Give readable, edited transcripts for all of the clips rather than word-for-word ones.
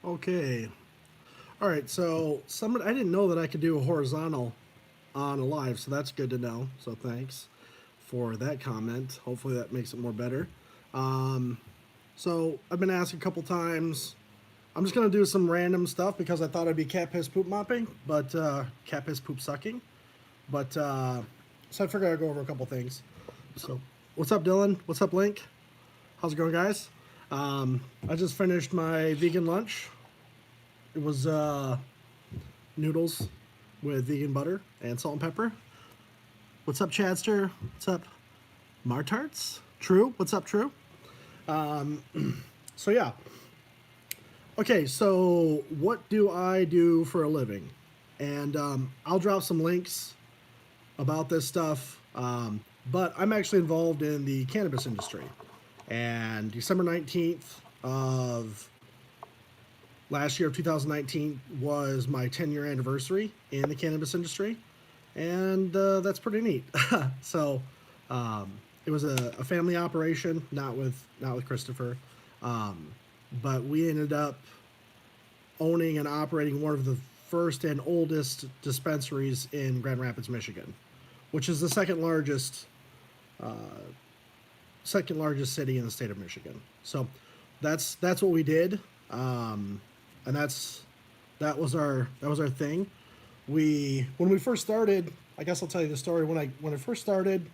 Okay. All right. So I didn't know that I could do a horizontal on a live, so that's good to know. So thanks for that comment. Hopefully that makes it more better. Um, so I've been asked a couple times. I'm just gonna do some random stuff because I thought it'd be cat piss poop mopping, but cat piss poop sucking. But so I figured I'd go over a couple things. So what's up, Dylan? What's up, Link? How's it going, guys? I just finished my vegan lunch. It was noodles with vegan butter and salt and pepper. What's up, Chadster? What's up, Martarts? True. What's up, True? So yeah. Okay, so what do I do for a living? And I'll drop some links about this stuff. But I'm actually involved in the cannabis industry. And December 19th of last year of 2019 was my 10-year anniversary in the cannabis industry, and that's pretty neat. So it was a family operation, not with Christopher, um, but we ended up owning and operating one of the first and oldest dispensaries in Grand Rapids, Michigan, which is the second largest city in the state of Michigan. So that's what we did, and that was our thing. When we first started, I guess I'll tell you the story. When I first started,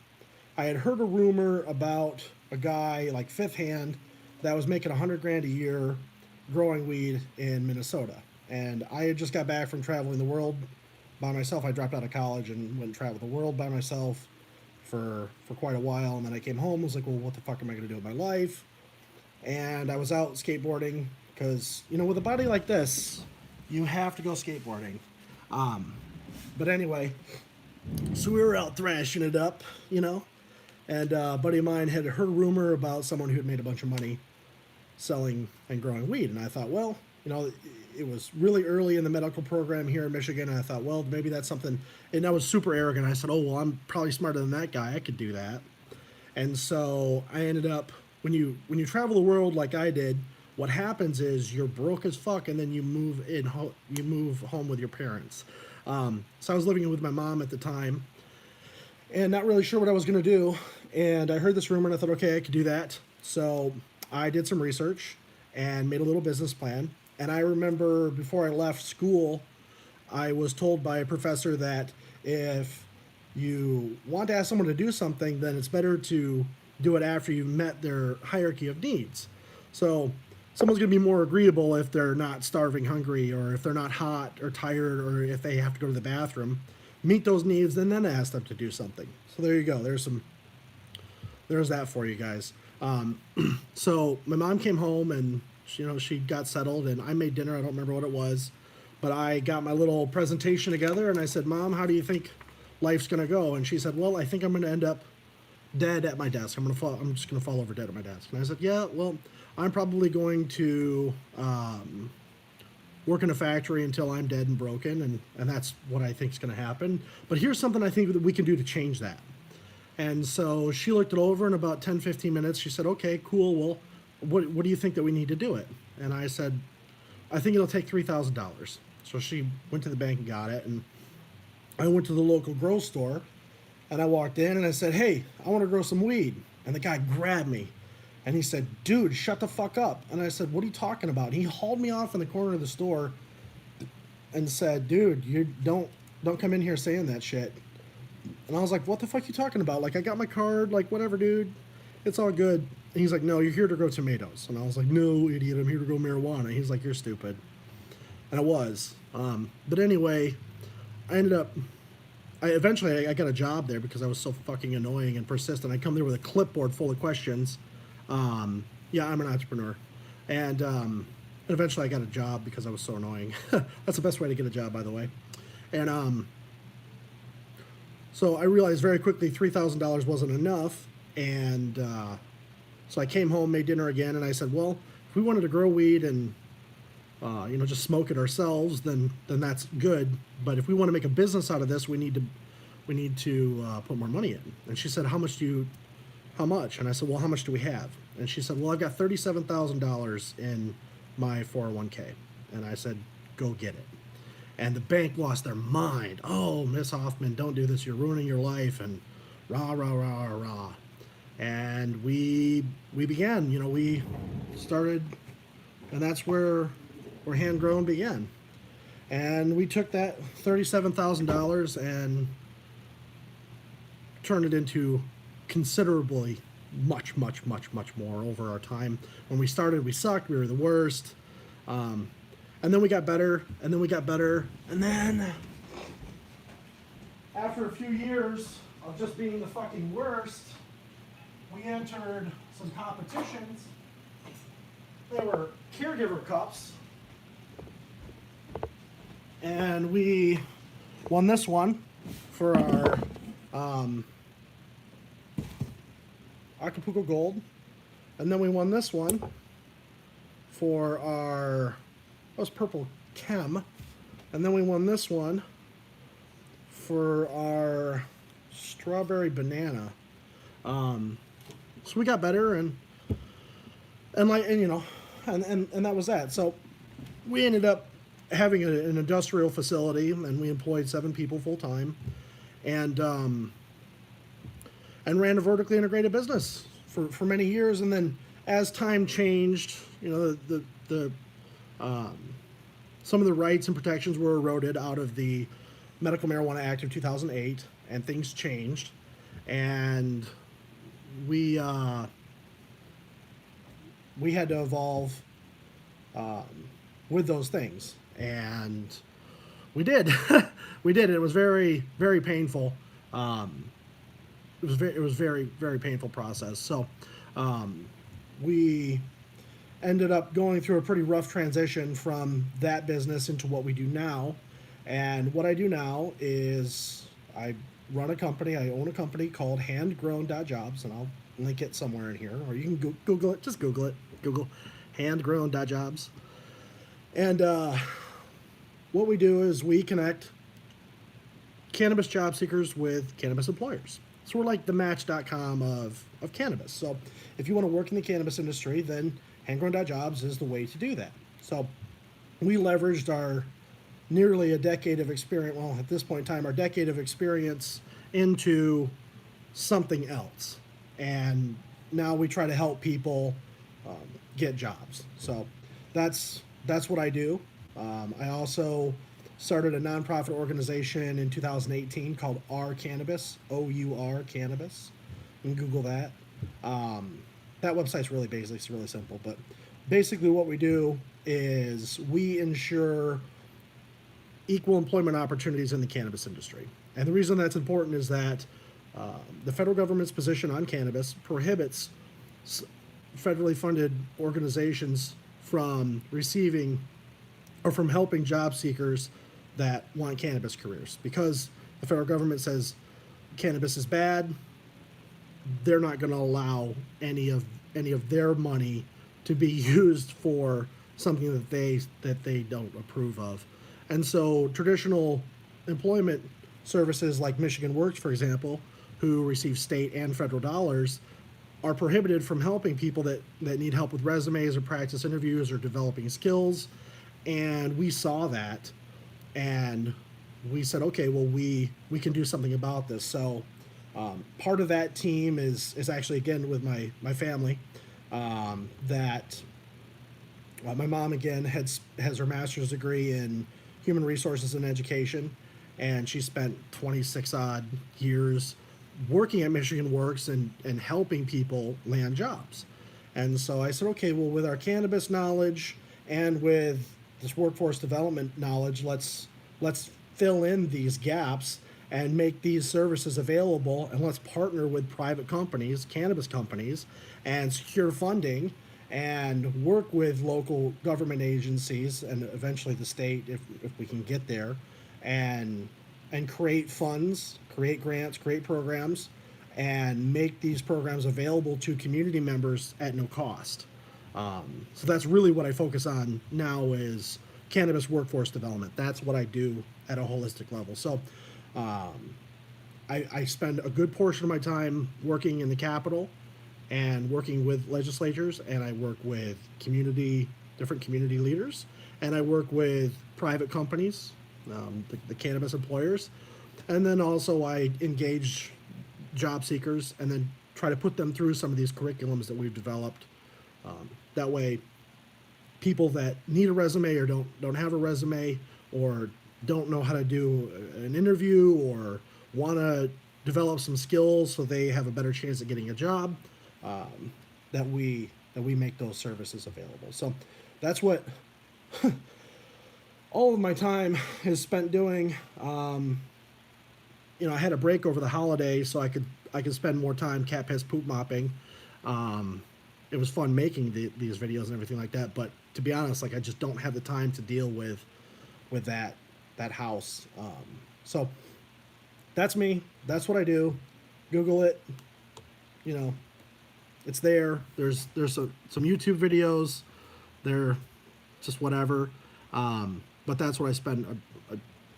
I had heard a rumor about a guy like fifth hand that was making 100 grand a year growing weed in Minnesota, and I had just got back from traveling the world by myself. I dropped out of college and went and traveled the world by myself for quite a while, and then I came home. Was like, well, what the fuck am I going to do with my life? And I was out skateboarding because with a body like this, you have to go skateboarding. Um, but anyway, so we were out thrashing it up, and a buddy of mine had heard a rumor about someone who had made a bunch of money selling and growing weed, and I thought, well, it was really early in the medical program here in Michigan, and I thought, well, maybe that's something. And I was super arrogant. I said, oh, well, I'm probably smarter than that guy. I could do that. And so I ended up when you travel the world like I did, what happens is you're broke as fuck, and then you move home with your parents. So I was living with my mom at the time, and not really sure what I was gonna do. And I heard this rumor, and I thought, okay, I could do that. So I did some research and made a little business plan. And I remember before I left school, I was told by a professor that if you want to ask someone to do something, then it's better to do it after you've met their hierarchy of needs. So someone's going to be more agreeable if they're not starving hungry, or if they're not hot or tired, or if they have to go to the bathroom. Meet those needs and then ask them to do something. So there you go. There's that for you guys. So my mom came home, and she got settled, and I made dinner. I don't remember what it was, but I got my little presentation together, and I said, Mom, how do you think life's gonna go? And she said, well, I think I'm gonna end up dead at my desk. I'm just gonna fall over dead at my desk. And I said, yeah, well, I'm probably going to work in a factory until I'm dead and broken, and that's what I think is gonna happen. But here's something I think that we can do to change that. And so she looked it over in about 10, 15 minutes. She said, okay, cool. Well, what do you think that we need to do it? And I said, I think it'll take $3,000. So she went to the bank and got it. And I went to the local grow store, and I walked in and I said, hey, I want to grow some weed. And the guy grabbed me and he said, dude, shut the fuck up. And I said, what are you talking about? And he hauled me off in the corner of the store and said, dude, you don't come in here saying that shit. And I was like, what the fuck you talking about? Like, I got my card, like, whatever, dude. It's all good. And he's like, no, you're here to grow tomatoes. And I was like, no, idiot, I'm here to grow marijuana. He's like, you're stupid. And I was. But anyway, eventually I got a job there because I was so fucking annoying and persistent. I come there with a clipboard full of questions. Yeah, I'm an entrepreneur. And eventually I got a job because I was so annoying. That's the best way to get a job, by the way. And so I realized very quickly $3,000 wasn't enough, and so I came home, made dinner again, and I said, well, if we wanted to grow weed and just smoke it ourselves, then that's good. But if we want to make a business out of this, we need to put more money in. And she said, how much? And I said, how much do we have? And she said, well, I've got $37,000 in my 401k. And I said, go get it. And the bank lost their mind. Oh, Miss Hoffman, don't do this. You're ruining your life. And rah, rah, rah, rah, rah. And we began, we started, and that's where Hand Grown began. And we took that $37,000 and turned it into considerably much more over our time. When we started, we sucked. We were the worst. And then we got better, and then we got better. And then, after a few years of just being the fucking worst, we entered some competitions. They were caregiver cups. And we won this one for our Acapulco Gold. And then we won this one for our, that was Purple Chem. And then we won this one for our Strawberry Banana. So we got better and that was that. So we ended up having an industrial facility, and we employed 7 people full time, and ran a vertically integrated business for many years. And then as time changed, the some of the rights and protections were eroded out of the Medical Marijuana Act of 2008, and things changed, and we had to evolve with those things, and we did. We did. It was very, very painful. It was very, very painful process. So we ended up going through a pretty rough transition from that business into what we do now. And what I do now is I run a company. I own a company called handgrown.jobs, and I'll link it somewhere in here, or you can Google it. Just Google it. Google handgrown.jobs. And what we do is we connect cannabis job seekers with cannabis employers. So we're like the Match.com of cannabis. So if you want to work in the cannabis industry, then handgrown.jobs is the way to do that. So we leveraged our nearly a decade of experience, well, at this point in time, our decade of experience into something else. And now we try to help people get jobs. So that's what I do. I also started a nonprofit organization in 2018 called R Cannabis, O-U-R Cannabis. You can Google that. That website's really basic, it's really simple, but basically what we do is we ensure equal employment opportunities in the cannabis industry. And the reason that's important is that the federal government's position on cannabis prohibits federally funded organizations from receiving or from helping job seekers that want cannabis careers. Because the federal government says cannabis is bad, they're not going to allow any of their money to be used for something that they don't approve of. And so traditional employment services like Michigan Works, for example, who receive state and federal dollars, are prohibited from helping people that need help with resumes or practice interviews or developing skills. And we saw that, and we said, okay, well, we can do something about this. So part of that team is actually, again, with my family, that my mom, again, has her master's degree in human resources and education, and she spent 26 odd years working at Michigan Works and helping people land jobs. And so I said, okay, well, with our cannabis knowledge and with this workforce development knowledge, let's fill in these gaps and make these services available, and let's partner with private companies, cannabis companies, and secure funding and work with local government agencies and eventually the state if we can get there, and create funds, create grants, create programs, and make these programs available to community members at no cost. So that's really what I focus on now, is cannabis workforce development. That's what I do at a holistic level. So I spend a good portion of my time working in the Capitol and working with legislatures, and I work with different community leaders, and I work with private companies, the cannabis employers, and then also I engage job seekers and then try to put them through some of these curriculums that we've developed. That way, people that need a resume or don't have a resume or don't know how to do an interview or want to develop some skills so they have a better chance at getting a job, um, that we make those services available. So that's what all of my time is spent doing. I had a break over the holidays, so I could spend more time cat piss poop mopping. Um, it was fun making these videos and everything like that, but to be honest, like I just don't have the time to deal with that house. So that's me. That's what I do. Google it. You know, it's there. There's some YouTube videos. They're just whatever. But that's what I spend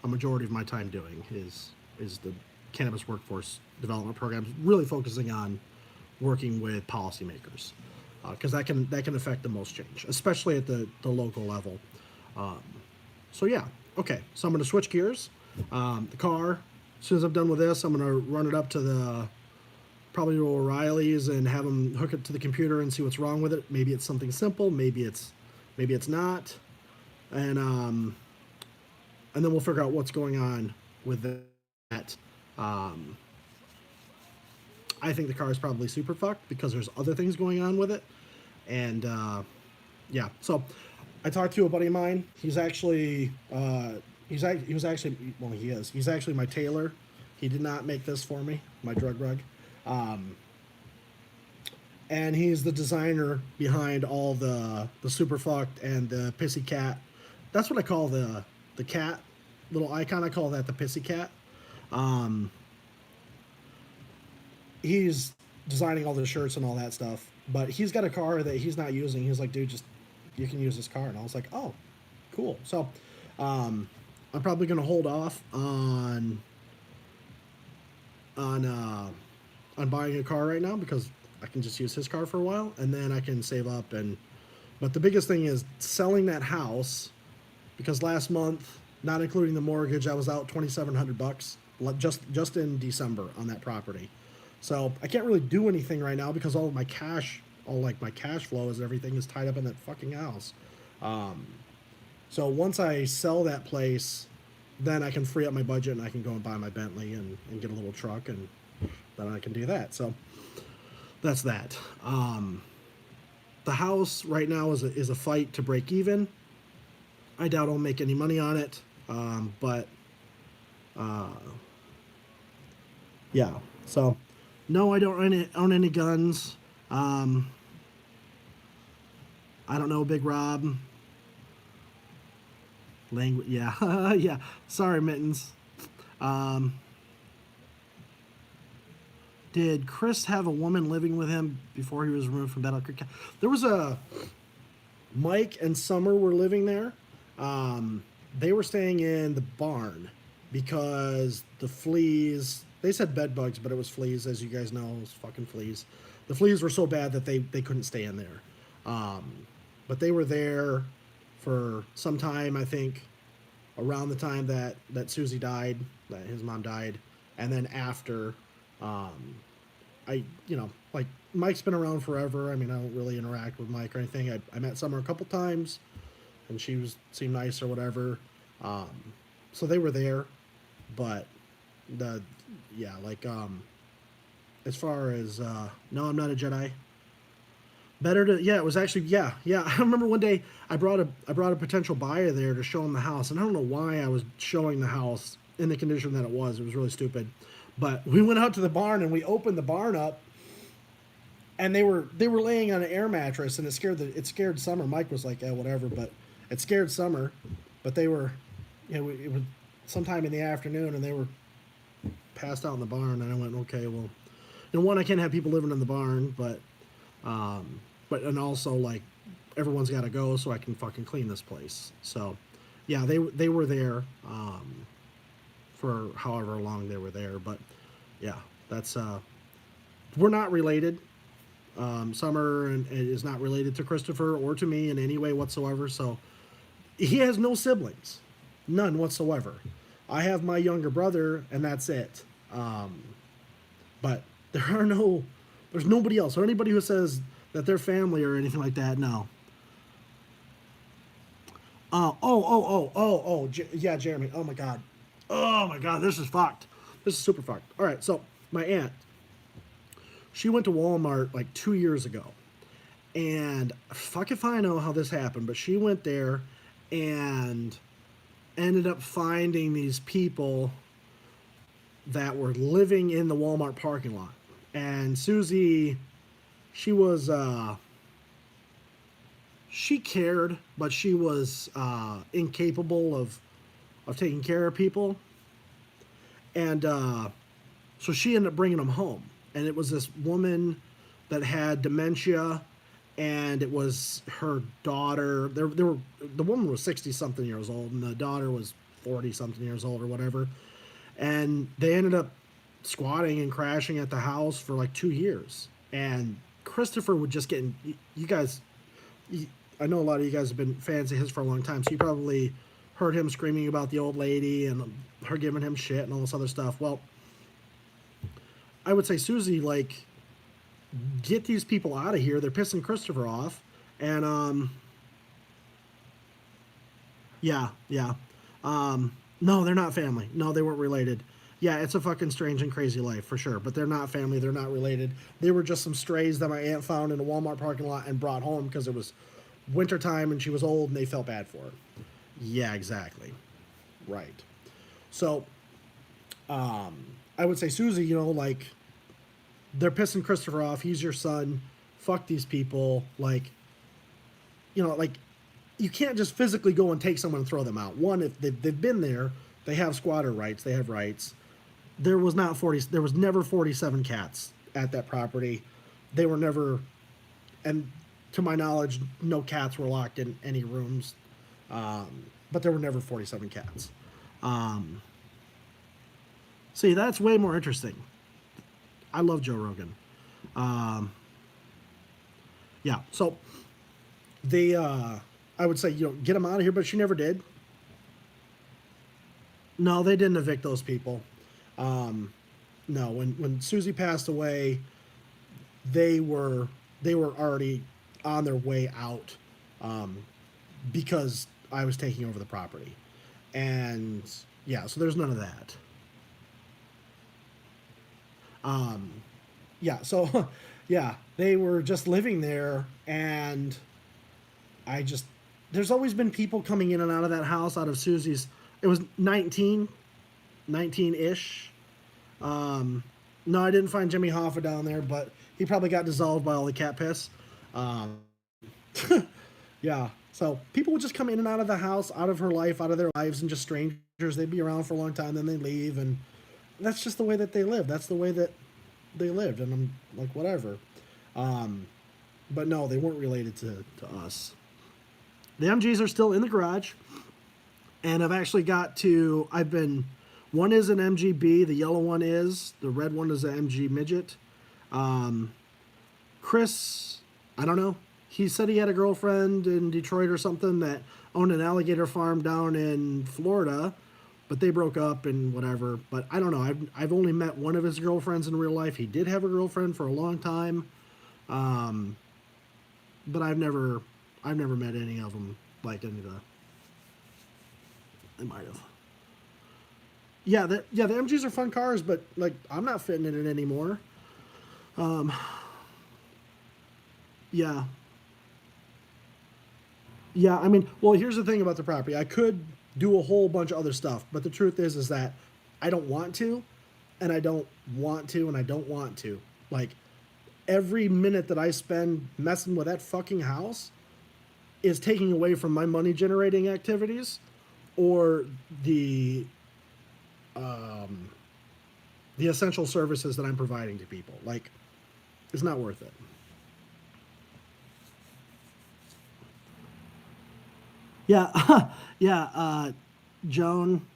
a majority of my time doing is the cannabis workforce development programs, really focusing on working with policymakers, because that can affect the most change, especially at the local level. Um, so yeah, okay. So I'm going to switch gears. The car. As soon as I'm done with this, I'm going to run it up to probably to O'Reilly's and have them hook it to the computer and see what's wrong with it. Maybe it's something simple. Maybe it's not. And then we'll figure out what's going on with that. Um, I think the car is probably super fucked because there's other things going on with it. And yeah, so I talked to a buddy of mine. He's actually he was actually, well, he's actually my tailor. He did not make this for me, my drug rug. And he's the designer behind all the super fucked and the pissy cat. That's what I call the cat little icon. I call that the pissy cat. He's designing all the shirts and all that stuff, but he's got a car that he's not using. He's like, dude, just you can use this car, and I was like, oh, cool. So I'm probably gonna hold off on buying a car right now because I can just use his car for a while, and then I can save up. But the biggest thing is selling that house, because last month, not including the mortgage, I was out $2,700 just in December on that property. So I can't really do anything right now because all my cash flows and everything is tied up in that fucking house. So once I sell that place, then I can free up my budget and I can go and buy my Bentley and get a little truck, and then I can do that. So that's that. The house right now is a fight to break even. I doubt I'll make any money on it, but yeah. So no, I don't own any guns. I don't know Big Rob. Language, yeah, yeah. Sorry, Mittens. Did Chris have a woman living with him before he was removed from Battle Creek? There was Mike and Summer were living there. They were staying in the barn because the fleas. They said bed bugs, but it was fleas, as you guys know. It was fucking fleas. The fleas were so bad that they couldn't stay in there. But they were there for some time, I think, around the time that Susie died, that his mom died, and then after. Like Mike's been around forever. I mean, I don't really interact with Mike or anything. I met Summer a couple times, and seemed nice or whatever. So they were there, but as far as no, I'm not a Jedi. It was actually, yeah. I remember one day I brought a potential buyer there to show him the house, and I don't know why I was showing the house in the condition that it was. It was really stupid. But we went out to the barn and we opened the barn up, and they were laying on an air mattress, and it scared Summer. Mike was like, yeah, whatever, but it scared Summer. But they were, it was sometime in the afternoon, and they were passed out in the barn. And I went, okay, well, one, I can't have people living in the barn, but and also like everyone's got to go so I can fucking clean this place. So yeah, they were there. For however long they were there, but yeah, that's we're not related. Summer is not related to Christopher or to me in any way whatsoever. So He has no siblings, none whatsoever. I have my younger brother, and that's it. Um, but there are no, there's nobody else or anybody who says that they're family or anything like that. No. Yeah, Jeremy. Oh my God, this is fucked. This is super fucked. All right, so my aunt, she went to Walmart like 2 years ago, and fuck if I know how this happened, but she went there and ended up finding these people that were living in the Walmart parking lot. And Susie, she was she cared, but she was incapable of taking care of people, and so she ended up bringing them home. And it was this woman that had dementia, and it was her daughter. The woman was 60 something years old, and the daughter was 40 something years old or whatever. And they ended up squatting and crashing at the house for like 2 years. And Christopher would just get in, you guys. I know a lot of you guys have been fans of his for a long time, so you probably heard him screaming about the old lady and her giving him shit and all this other stuff. Well, I would say, Susie, like, get these people out of here. They're pissing Christopher off. And, yeah, yeah. No, they're not family. No, they weren't related. Yeah, it's a fucking strange and crazy life for sure, but they're not family. They're not related. They were just some strays that my aunt found in a Walmart parking lot and brought home because it was wintertime and she was old and they felt bad for her. Yeah, exactly. Right. So, I would say, Susie, like, they're pissing Christopher off. He's your son. Fuck these people. Like, like, you can't just physically go and take someone and throw them out. One, if they've been there, they have squatter rights. They have rights. There was not 40. There was never 47 cats at that property. They were never, and to my knowledge, no cats were locked in any rooms. But there were never 47 cats. See, that's way more interesting. I love Joe Rogan. Yeah, so they, I would say, get them out of here, but she never did. No, they didn't evict those people. No, when Susie passed away, they were already on their way out, because I was taking over the property, and yeah, so there's none of that. Yeah, so yeah, they were just living there, and I just there's always been people coming in and out of that house out of Susie's. It was 19-ish. No, I didn't find Jimmy Hoffa down there, but he probably got dissolved by all the cat piss. Um, yeah, so people would just come in and out of the house, out of her life, out of their lives, and just strangers. They'd be around for a long time, then they leave, and that's just the way that they live. That's the way that they lived, and I'm like, whatever. But no, they weren't related to us. The MGs are still in the garage, and one is an MGB, the yellow one is, the red one is an MG midget. Chris, I don't know. He said he had a girlfriend in Detroit or something that owned an alligator farm down in Florida, but they broke up and whatever. But I don't know. I've only met one of his girlfriends in real life. He did have a girlfriend for a long time, but I've never met any of them, like any of the. I might have. Yeah, the MGs are fun cars, but like I'm not fitting in it anymore. Yeah. Yeah, I mean, well, here's the thing about the property. I could do a whole bunch of other stuff, but the truth is that I don't want to, and I don't want to, and I don't want to. Like, every minute that I spend messing with that fucking house is taking away from my money generating activities or the essential services that I'm providing to people. Like, it's not worth it. Yeah, yeah. Joan.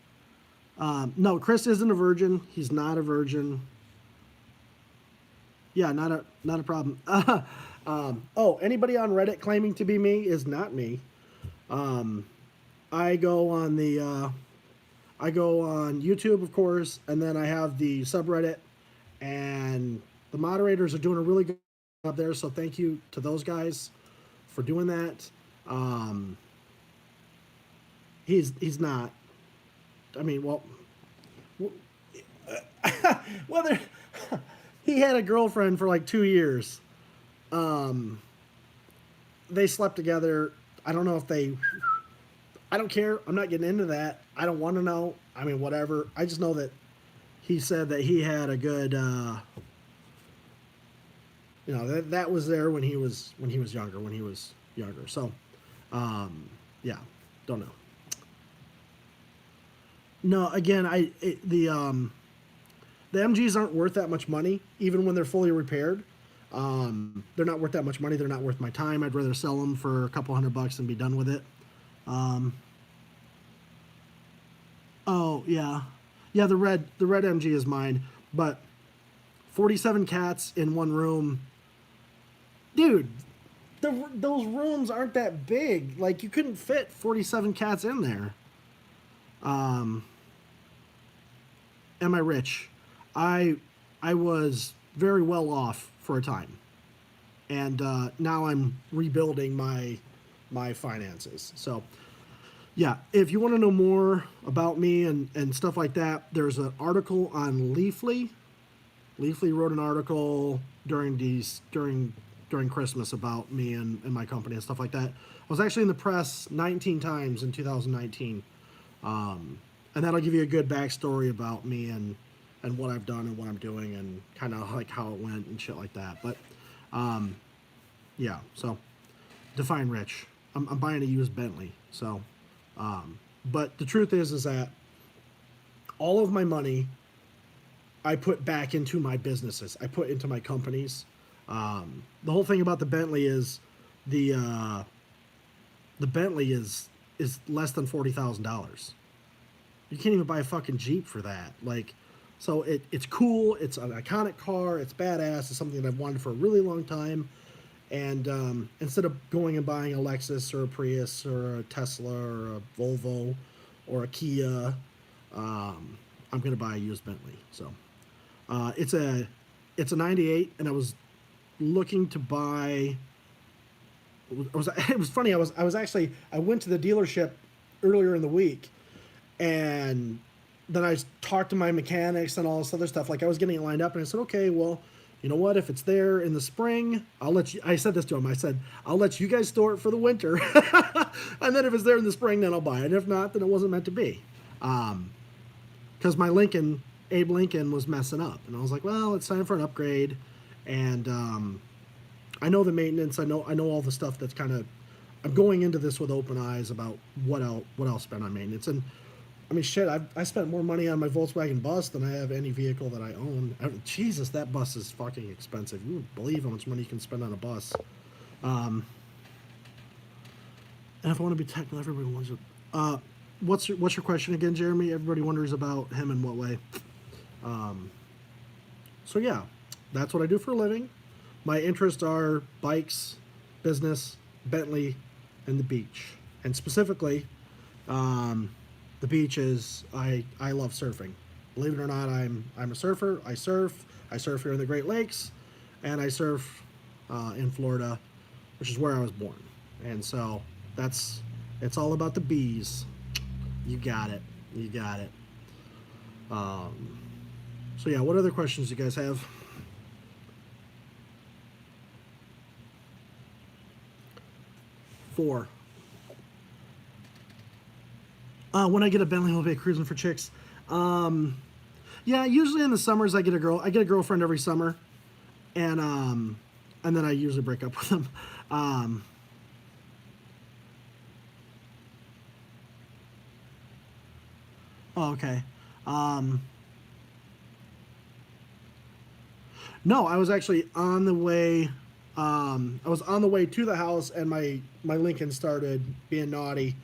No, Chris isn't a virgin. He's not a virgin. Yeah, not a problem. Oh, anybody on Reddit claiming to be me is not me. I go on the I go on YouTube, of course, and then I have the subreddit, and the moderators are doing a really good job there. So thank you to those guys for doing that. Um, he's not. I mean, well, whether he had a girlfriend for like 2 years. They slept together. I don't know if they. I don't care. I'm not getting into that. I don't want to know. I mean, whatever. I just know that he said that he had a good. That was there when he was younger. When he was younger. So, yeah, don't know. No, again, the MGs aren't worth that much money, even when they're fully repaired. They're not worth that much money. They're not worth my time. I'd rather sell them for a couple $100 and be done with it. Um, oh yeah, yeah. The red MG is mine, but 47 cats in one room, dude. Those rooms aren't that big. Like you couldn't fit 47 cats in there. Um, am I rich? I I was very well off for a time, and now I'm rebuilding my finances. So yeah, if you want to know more about me and stuff like that, there's an article on Leafly. Leafly wrote an article during Christmas about me and my company and stuff like that. I was actually in the press 19 times in 2019, and that'll give you a good backstory about me and what I've done and what I'm doing and kind of like how it went and shit like that. But yeah, so define rich. I'm buying a used Bentley, so. But the truth is that all of my money I put back into my businesses. I put into my companies. The whole thing about the Bentley is the uh, the Bentley is less than $40,000. You can't even buy a fucking Jeep for that. Like, so it's cool. It's an iconic car. It's badass. It's something that I've wanted for a really long time. And instead of going and buying a Lexus or a Prius or a Tesla or a Volvo or a Kia, I'm going to buy a used Bentley. So it's a '98, and I was looking to buy. It was funny. I went to the dealership earlier in the week, and then I talked to my mechanics and all this other stuff. Like I was getting it lined up, and I said, okay, well, you know what? If it's there in the spring, I'll let you. I said this to him. I said, I'll let you guys store it for the winter, and then if it's there in the spring, then I'll buy it. And if not, then it wasn't meant to be. Because my Lincoln, Abe Lincoln, was messing up, and I was like, well, it's time for an upgrade, and I know the maintenance. I know all the stuff that's kind of. I'm going into this with open eyes about what I'll spend on maintenance. And I mean, shit, I spent more money on my Volkswagen bus than I have any vehicle that I own. Jesus, that bus is fucking expensive. You wouldn't believe how much money you can spend on a bus. And if I want to be technical, everybody wants it. What's your question again, Jeremy? Everybody wonders about him in what way. So yeah, that's what I do for a living. My interests are bikes, business, Bentley, and the beach. And specifically, the beach is I love surfing. Believe it or not, I'm a surfer. I surf. I surf here in the Great Lakes, and I surf in Florida, which is where I was born. And so it's all about the bees. You got it. You got it. So yeah, what other questions do you guys have? Four. When I get a Bentley, I'll be cruising for chicks. Yeah, usually in the summers I get a girl. I get a girlfriend every summer, and then I usually break up with them. Um, oh, okay. Um, no, I was actually on the way. I was on the way to the house, and my Lincoln started being naughty.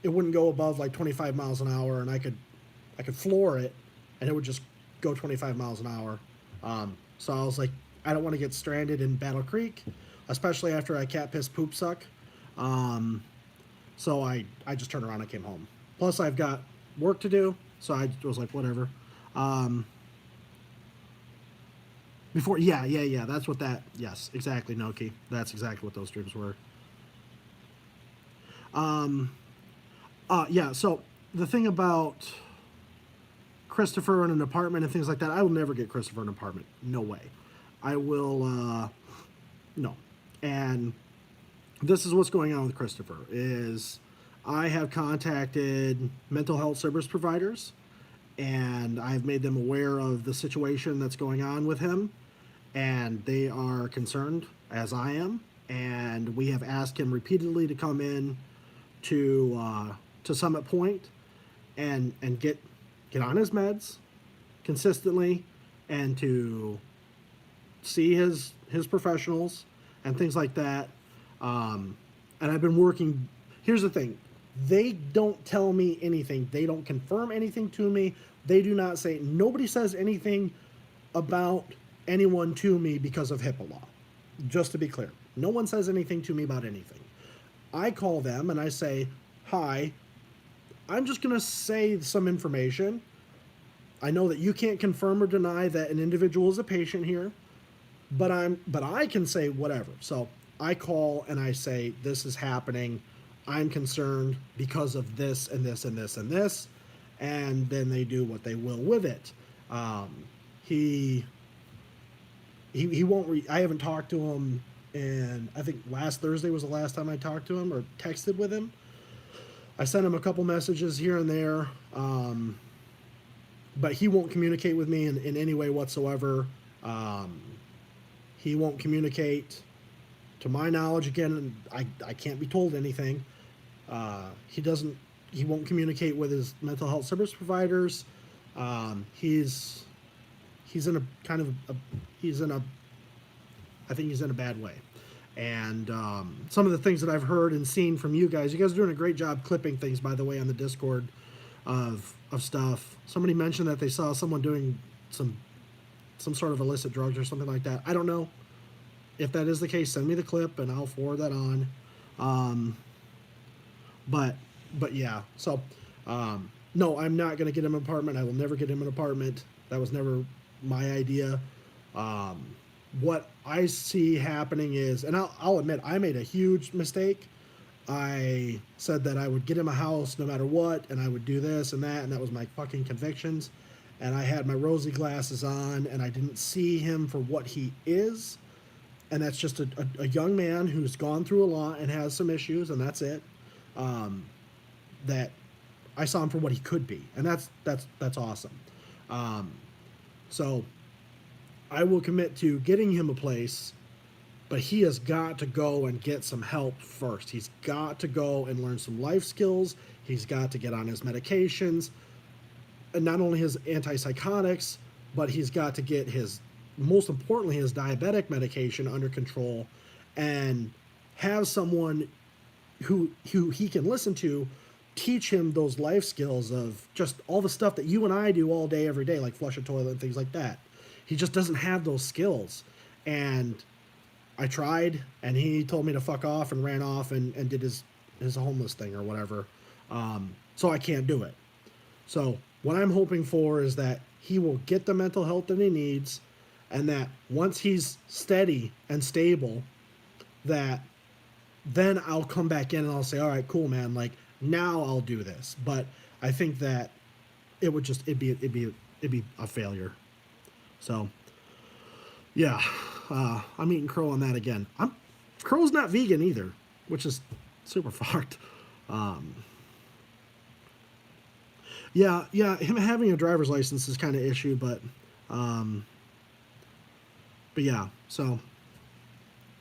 It wouldn't go above like 25 miles an hour, and I could floor it, and it would just go 25 miles an hour. So I was like, I don't want to get stranded in Battle Creek, especially after I cat piss poop suck. Um, So I just turned around and came home. Plus, I've got work to do, so I was like, whatever. Um, Before, yeah. That's what that. Yes, exactly, Noki. That's exactly what those dreams were. Yeah. So the thing about Christopher in an apartment and things like that, I will never get Christopher an apartment. No way. I will. No. And this is what's going on with Christopher is I have contacted mental health service providers and I've made them aware of the situation that's going on with him and they are concerned as I am and we have asked him repeatedly to come in to Summit Point and get on his meds consistently and to see his professionals and things like that. And I've been working. Here's the thing: they don't tell me anything. They don't confirm anything to me. They do not say. Nobody says anything about anyone to me because of HIPAA law. Just to be clear, no one says anything to me about anything. I call them and I say, "Hi, I'm just going to say some information. I know that you can't confirm or deny that an individual is a patient here, but I can say whatever." So I call and I say this is happening. I'm concerned because of this and this and this and this, and then they do what they will with it. Um, he he won't. I haven't talked to him, and I think last Thursday was the last time I talked to him or texted with him. I sent him a couple messages here and there, but he won't communicate with me in any way whatsoever. Um, he won't communicate, to my knowledge. Again, I can't be told anything. He doesn't. He won't communicate with his mental health service providers. He's in a kind of a, he's in a I think he's in a bad way. And some of the things that I've heard and seen from you guys are doing a great job clipping things, by the way, on the Discord of stuff. Somebody mentioned that they saw someone doing some sort of illicit drugs or something like that. I don't know. If that is the case, send me the clip and I'll forward that on. But yeah, so no, I'm not going to get him an apartment. I will never get him an apartment. That was never my idea. What I see happening is, and I'll admit, I made a huge mistake. I said that I would get him a house no matter what, and I would do this and that was my fucking convictions. And I had my rosy glasses on, and I didn't see him for what he is. And that's just a young man who's gone through a lot and has some issues, and that's it. That I saw him for what he could be, and that's awesome. So I will commit to getting him a place, but he has got to go and get some help first. He's got to go and learn some life skills. He's got to get on his medications, and not only his antipsychotics, but he's got to get most importantly, his diabetic medication under control and have someone who he can listen to teach him those life skills of just all the stuff that you and I do all day, every day, like flush a toilet and things like that. He just doesn't have those skills. And I tried, and he told me to fuck off and ran off and did his homeless thing or whatever. So I can't do it. So what I'm hoping for is that he will get the mental health that he needs, and that once he's steady and stable, that then I'll come back in and I'll say, all right, cool, man. Like, now I'll do this. But I think that it'd be a failure. So, yeah, I'm eating crow on that again. Crow's not vegan either, which is super fucked. Yeah, him having a driver's license is kind of issue, but yeah, so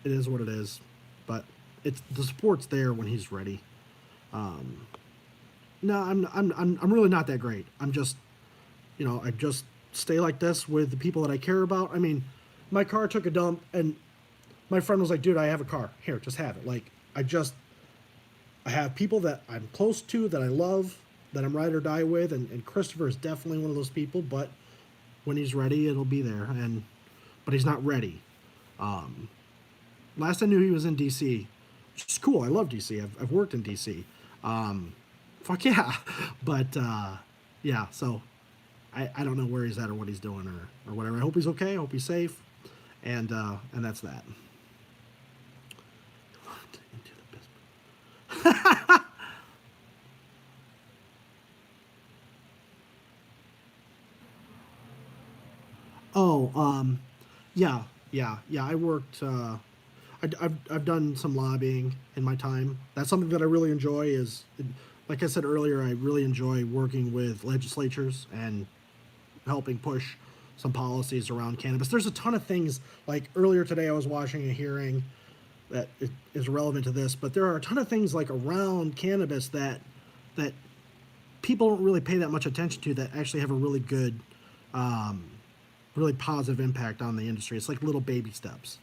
it is what it is. But the support's there when he's ready. No, I'm really not that great. I'm just, I just stay like this with the people that I care about. I mean, my car took a dump, and my friend was like, "Dude, I have a car. Here, just have it." Like, I have people that I'm close to, that I love, that I'm ride or die with, and Christopher is definitely one of those people. But when he's ready, it'll be there. But he's not ready. Last I knew, he was in DC, which is cool. I love DC. I've worked in DC. Fuck yeah. But yeah, so I don't know where he's at or what he's doing or whatever. I hope he's okay. I hope he's safe. And that's that. Oh, yeah, yeah. I worked. I've done some lobbying in my time. That's something that I really enjoy. Like I said earlier, I really enjoy working with legislatures and helping push some policies around cannabis. There's a ton of things. Like earlier today, I was watching a hearing that is relevant to this, but there are a ton of things like around cannabis that people don't really pay that much attention to that actually have a really good, really positive impact on the industry. It's like little baby steps.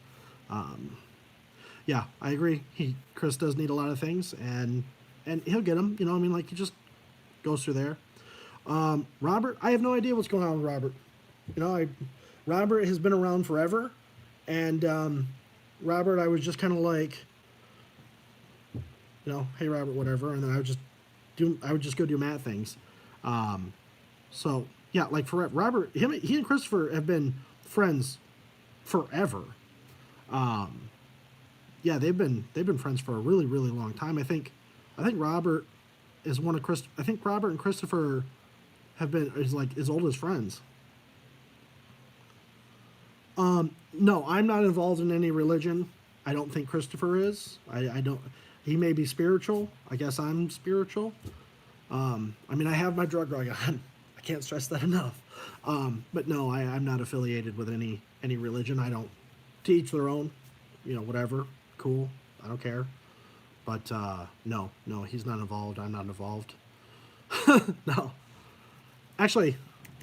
Yeah, I agree. Chris does need a lot of things, and he'll get them. You know, I mean, like he just goes through there. Robert, I have no idea what's going on with Robert. You know, Robert has been around forever, and Robert, I was just kind of like, you know, hey Robert, whatever, and then I would just go do Matt things. So yeah, like for Robert, he and Christopher have been friends forever. Yeah, they've been friends for a really really long time. I think Robert is one of Chris. I think Robert and Christopher have been is like as old as friends. No, I'm not involved in any religion. I don't think Christopher is. I don't. He may be spiritual. I guess I'm spiritual. I mean, I have my drug rug on. I can't stress that enough. But no, I'm not affiliated with any religion. I don't. To each their own. You know, whatever. Cool. I don't care. But no, he's not involved. I'm not involved. No. Actually,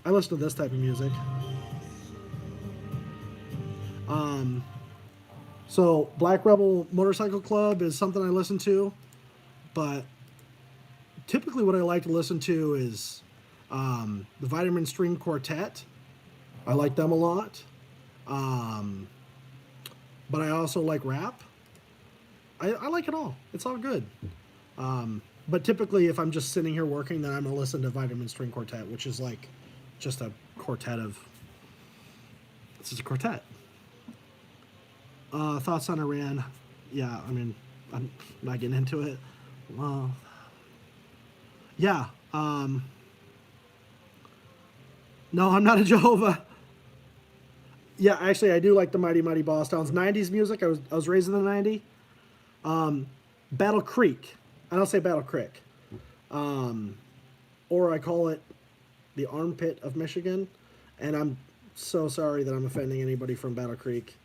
I listen to this type of music. So Black Rebel Motorcycle Club is something I listen to, but typically what I like to listen to is the Vitamin String Quartet. I like them a lot. But I also like rap. I like it all. It's all good. But typically, if I'm just sitting here working, then I'm going to listen to Vitamin String Quartet, which is like just a quartet of. It's just a quartet. Thoughts on Iran? Yeah, I mean, I'm not getting into it. Yeah. No, I'm not a Jehovah. Yeah, actually, I do like the Mighty Mighty Boss Towns. 90s music. I was raised in the 90s. Battle Creek. I don't say Battle Creek. Or I call it the armpit of Michigan. And I'm so sorry that I'm offending anybody from Battle Creek.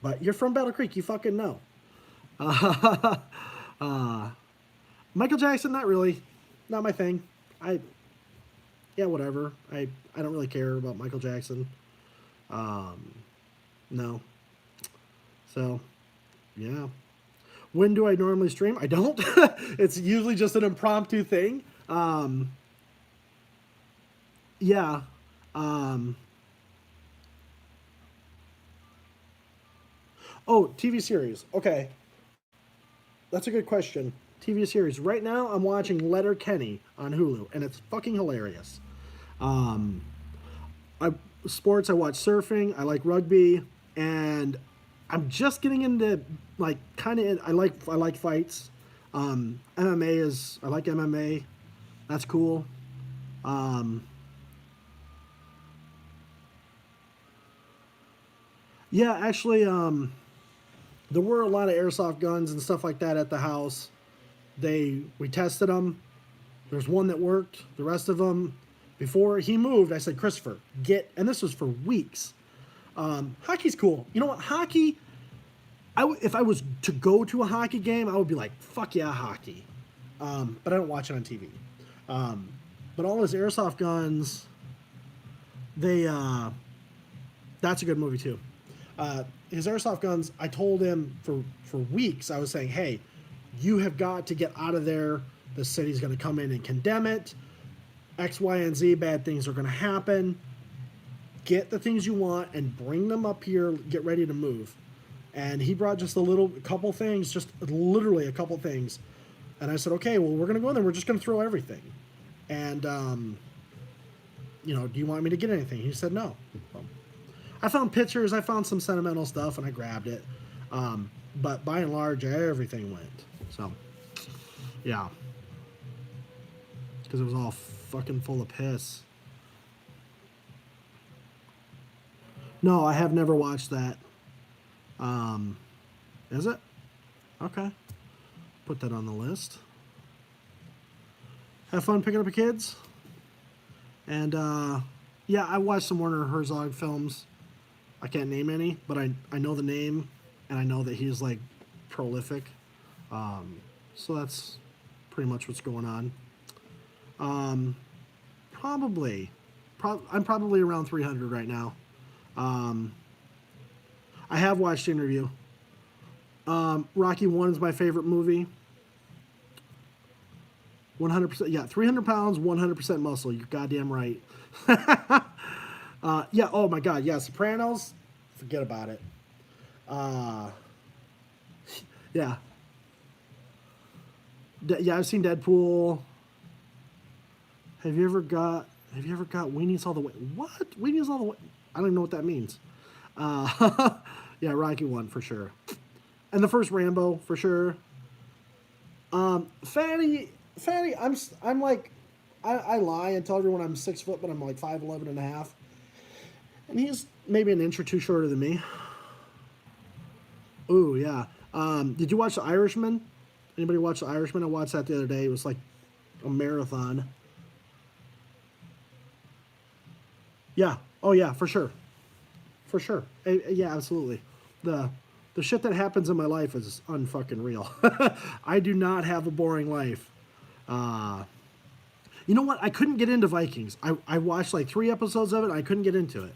But you're from Battle Creek. You fucking know. Michael Jackson, not really. Not my thing. Yeah, whatever. I don't really care about Michael Jackson. No. So, yeah. When do I normally stream? I don't. It's usually just an impromptu thing. Yeah. Oh, TV series. Okay. That's a good question. TV series. Right now, I'm watching Letterkenny on Hulu, and it's fucking hilarious. Um, I sports. I watch surfing. I like rugby, and I'm just getting into like kind of. I like fights. MMA is. I like MMA. That's cool. Um, yeah, actually, there were a lot of airsoft guns and stuff like that at the house. We tested them. There's one that worked. The rest of them, before he moved, I said, Christopher, and this was for weeks. Hockey's cool. You know what? Hockey, if I was to go to a hockey game, I would be like, fuck yeah, hockey. But I don't watch it on TV. But all his airsoft guns, they, that's a good movie too. His airsoft guns, I told him for weeks, I was saying, hey, you have got to get out of there. The city's going to come in and condemn it. X, Y, and Z bad things are going to happen. Get the things you want and bring them up here. Get ready to move. And he brought just a couple things, just literally a couple things. And I said, okay, well, we're going to go in there. We're just going to throw everything. And, do you want me to get anything? He said, no. Well, I found pictures. I found some sentimental stuff, and I grabbed it. But by and large, everything went. So, yeah. Because it was all fucking full of piss. No, I have never watched that. Is it? Okay. Put that on the list. Have fun picking up your kids. And, yeah, I watched some Werner Herzog films. I can't name any, but I know the name, and I know that he's, like, prolific. So that's pretty much what's going on. I'm probably around 300 right now. I have watched Interview. Rocky 1 is my favorite movie. 100%, yeah, 300 pounds, 100% muscle. You're goddamn right. Yeah, oh my God, yeah, Sopranos, forget about it. Yeah. Yeah, I've seen Deadpool. Have you ever got Weenies All the Way? What? Weenies All the Way? I don't even know what that means. Yeah, Rocky 1 for sure. And the first Rambo for sure. Fatty, I'm like, I lie and tell everyone I'm 6 foot, but I'm like 5'11 and a half. And he's maybe an inch or two shorter than me. Ooh, yeah. Did you watch The Irishman? Anybody watch The Irishman? I watched that the other day. It was like a marathon. Yeah. Oh, yeah, for sure. For sure. Yeah, absolutely. The shit that happens in my life is unfucking real. I do not have a boring life. You know what? I couldn't get into Vikings. I watched like 3 episodes of it. And I couldn't get into it.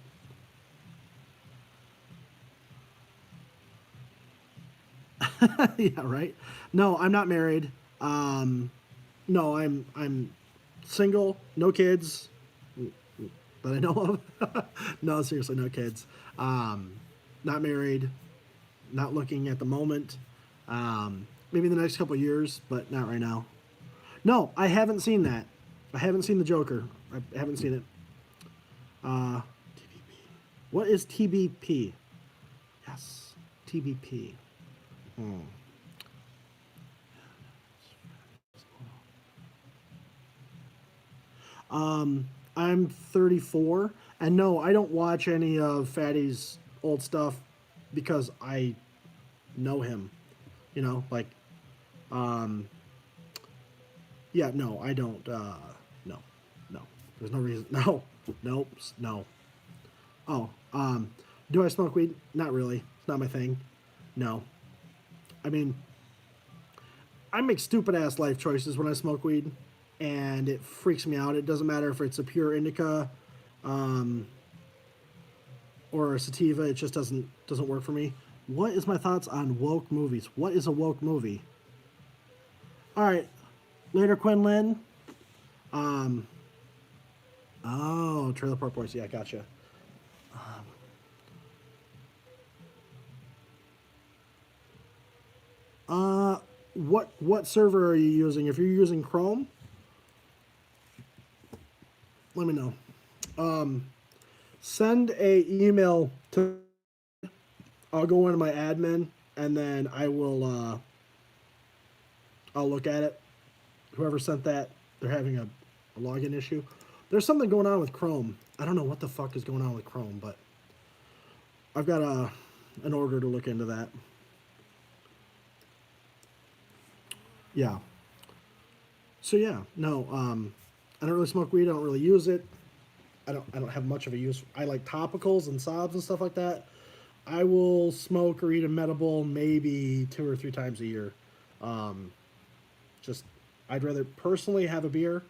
Yeah, right. No, I'm not married. No, I'm single, no kids that I know of. No, seriously, no kids. Not married, not looking at the moment. Maybe in the next couple of years, but not right now. No, I haven't seen that. I haven't seen the Joker. I haven't seen it. TBP. What is TBP? Yes, TBP. I'm 34, and no, I don't watch any of Fatty's old stuff because I know him. You know, like, yeah, no, I don't. No, no, there's no reason. No, nope, no. Oh, do I smoke weed? Not really. It's not my thing. No. I mean, I make stupid ass life choices when I smoke weed, and it freaks me out. It doesn't matter if it's a pure indica, or a sativa. It just doesn't work for me. What is my thoughts on woke movies? What is a woke movie? All right, later, Quinlan. Oh, Trailer Park Boys. Yeah, gotcha. What server are you using? If you're using Chrome, let me know. Send a email to. I'll go into my admin and then I'll look at it. Whoever sent that, they're having a login issue. There's something going on with Chrome. I don't know what the fuck is going on with Chrome, but I've got an order to look into that. Yeah. So yeah, no, I don't really smoke weed. I don't really use it. I don't have much of a use. I like topicals and sobs and stuff like that. I will smoke or eat a medible maybe 2 or 3 times a year. Just I'd rather personally have a beer,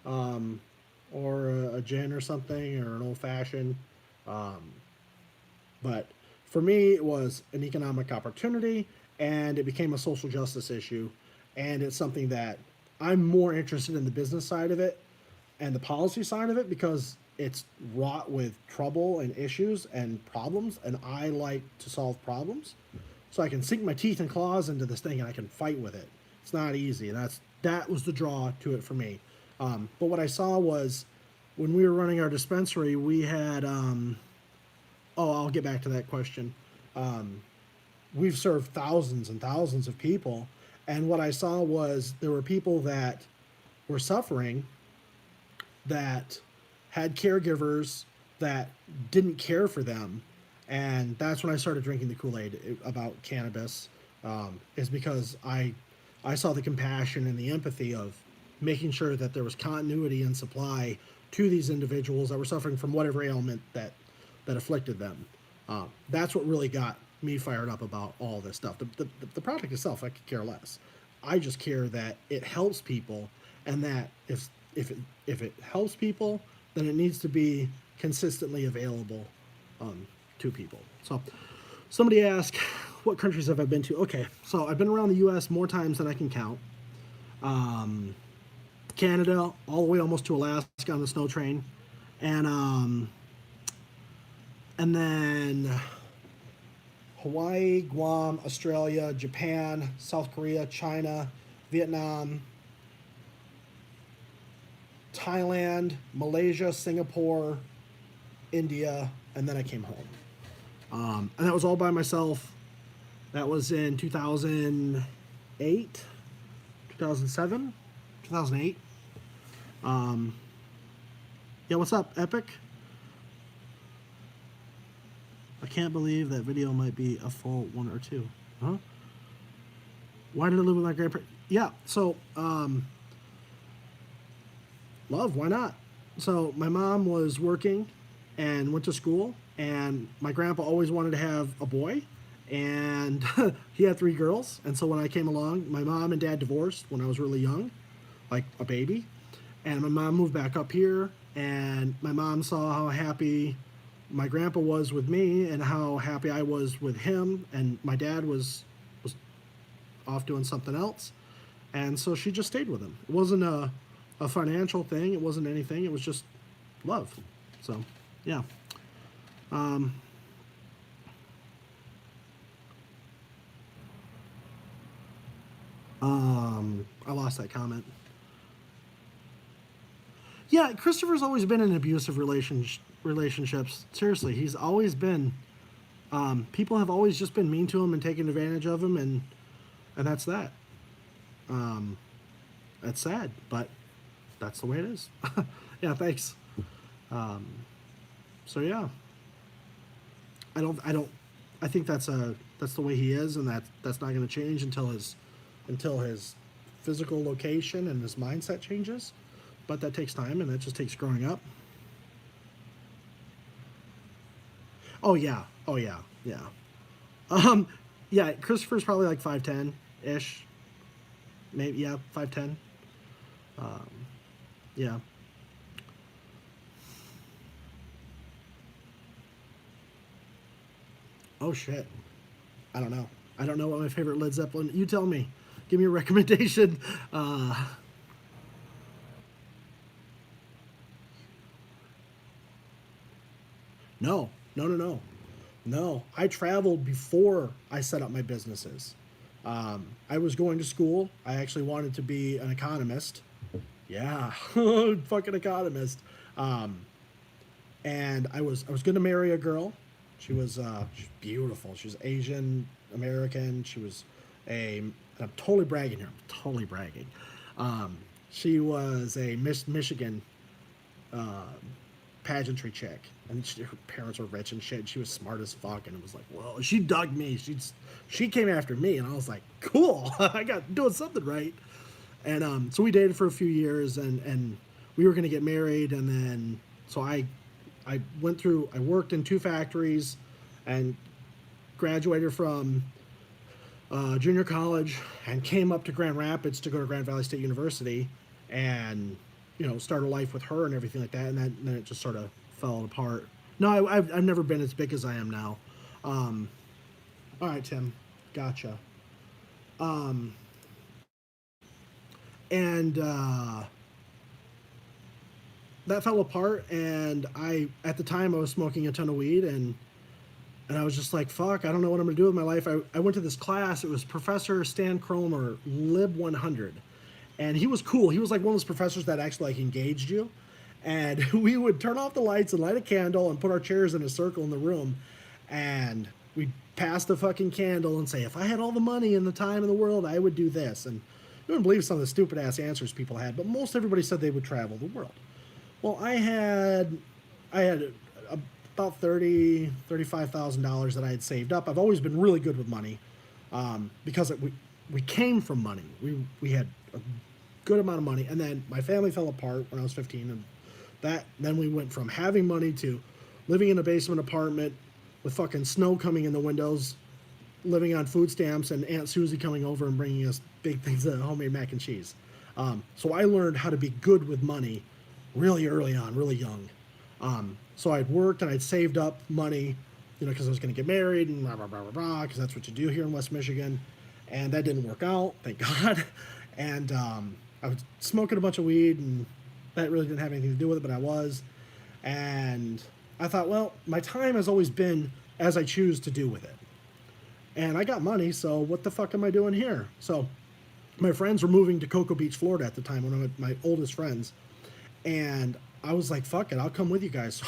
or a gin or something or an old fashioned. But for me, it was an economic opportunity, and it became a social justice issue, and it's something that I'm more interested in the business side of it and the policy side of it because it's wrought with trouble and issues and problems, and I like to solve problems. So I can sink my teeth and claws into this thing and I can fight with it. It's not easy. That was the draw to it for me. But what I saw was when we were running our dispensary, we had. Oh, I'll get back to that question. We've served thousands and thousands of people, and what I saw was there were people that were suffering that had caregivers that didn't care for them, and that's when I started drinking the Kool-Aid about cannabis. Is because I saw the compassion and the empathy of making sure that there was continuity and supply to these individuals that were suffering from whatever ailment that afflicted them. That's what really got me fired up about all this stuff. The product itself, I could care less. I just care that it helps people, and that if it helps people, then it needs to be consistently available to people. So, somebody asked, "What countries have I been to?" Okay, so I've been around the U.S. more times than I can count. Canada, all the way almost to Alaska on the snow train, and then Hawaii, Guam, Australia, Japan, South Korea, China, Vietnam, Thailand, Malaysia, Singapore, India, and then I came home. And that was all by myself. That was in 2008, 2007, 2008. Yeah, what's up, Epic? I can't believe that video might be a full 1 or 2. Huh? Why did I live with my grandparents? Yeah, so, love, why not? So, my mom was working and went to school, and my grandpa always wanted to have a boy, and he had 3 girls. And so when I came along, my mom and dad divorced when I was really young, like a baby. And my mom moved back up here, and my mom saw how happy my grandpa was with me and how happy I was with him, and my dad was off doing something else, and so she just stayed with him. It wasn't a financial thing. It wasn't anything. It was just love. So, yeah. I lost that comment. Yeah, Christopher's always been in abusive relationships. Seriously, he's always been. People have always just been mean to him and taken advantage of him, and that's that. That's sad, but that's the way it is. Yeah, thanks. So yeah, I think that's the way he is, and that's not going to change until his physical location and his mindset changes. But that takes time, and that just takes growing up. Oh yeah, oh yeah, yeah. Um, yeah. Christopher's probably like 5'10" ish, maybe, yeah, 5'10". Um, yeah. Oh shit. I don't know. I don't know what my favorite Led Zeppelin. You tell me. Give me a recommendation. No, no, no, no, no. I traveled before I set up my businesses. I was going to school. I actually wanted to be an economist. Yeah, fucking economist. Um, and I was going to marry a girl. She's beautiful. She was Asian American. She was I'm totally bragging here. I'm totally bragging. She was a Miss Michigan uh, pageantry chick, and her parents were rich and shit. And she was smart as fuck, and it was like, whoa. She dug me. She came after me, and I was like, cool. I got doing something right. And so we dated for a few years, and we were gonna get married, and then so I worked in 2 factories, and graduated from junior college, and came up to Grand Rapids to go to Grand Valley State University, and start a life with her and everything like that, and then it just sort of fell apart. No, I've never been as big as I am now. Um, all right, Tim, gotcha. Um, and that fell apart, and at the time I was smoking a ton of weed, and And I was just like, fuck, I don't know what I'm gonna do with my life. I went to this class. It was Professor Stan Cromer, Lib 100. And he was cool. He was like one of those professors that actually like engaged you. And we would turn off the lights and light a candle and put our chairs in a circle in the room. And we'd pass the fucking candle and say, if I had all the money and the time in the world, I would do this. And you wouldn't believe some of the stupid ass answers people had, but most everybody said they would travel the world. Well, I had about $35,000 that I had saved up. I've always been really good with money because we came from money. We had a good amount of money, and then my family fell apart when I was 15, and then we went from having money to living in a basement apartment with fucking snow coming in the windows, living on food stamps, and Aunt Susie coming over and bringing us big things of homemade mac and cheese. So I learned how to be good with money really early on, really young. So I'd worked and I'd saved up money, because I was going to get married and blah, blah, blah, blah, blah, because that's what you do here in West Michigan. And that didn't work out, thank God. And I was smoking a bunch of weed, and that really didn't have anything to do with it, but I was. And I thought, well, my time has always been as I choose to do with it. And I got money, so what the fuck am I doing here? So my friends were moving to Cocoa Beach, Florida at the time, one of my oldest friends. And I was like, fuck it, I'll come with you guys. So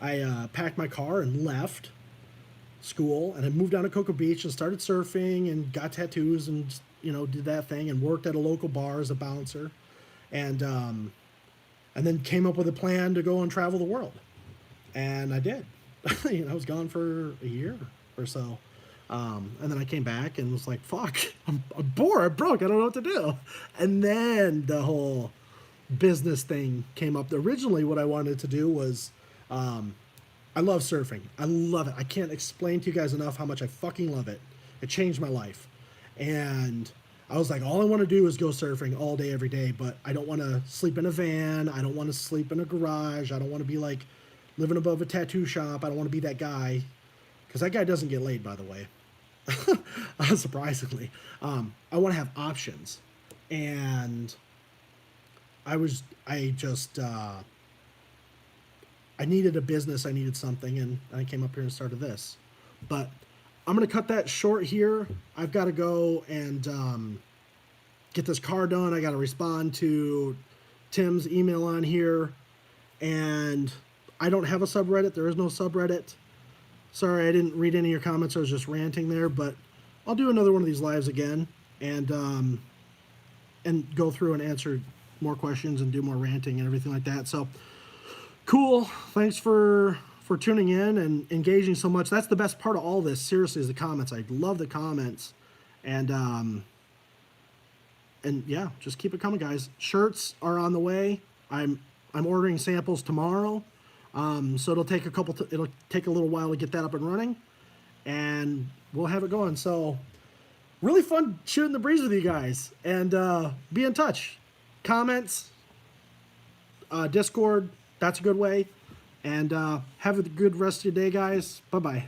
I packed my car and left school, and I moved down to Cocoa Beach and started surfing and got tattoos and, did that thing and worked at a local bar as a bouncer. And then came up with a plan to go and travel the world. And I did. I was gone for a year or so. And then I came back and was like, fuck, I'm bored, I'm broke, I don't know what to do. And then the whole business thing came up. Originally, what I wanted to do was, I love surfing. I love it. I can't explain to you guys enough how much I fucking love it. It changed my life. And I was like, all I want to do is go surfing all day, every day, but I don't want to sleep in a van. I don't want to sleep in a garage. I don't want to be like living above a tattoo shop. I don't want to be that guy, because that guy doesn't get laid, by the way. Surprisingly. I want to have options. And I needed a business, I needed something, and I came up here and started this. But I'm going to cut that short here. I've got to go and get this car done. I got to respond to Tim's email on here. And I don't have a subreddit. There is no subreddit. Sorry, I didn't read any of your comments. I was just ranting there. But I'll do another one of these lives again and go through and answer more questions and do more ranting and everything like that. So cool. Thanks for tuning in and engaging so much. That's the best part of all this, seriously, is the comments. I love the comments. And yeah, just keep it coming, guys. Shirts are on the way. I'm ordering samples tomorrow. So it'll take a little while to get that up and running, and we'll have it going. So really fun shooting the breeze with you guys, and be in touch. Comments, Discord, that's a good way. And have a good rest of your day, guys. Bye-bye.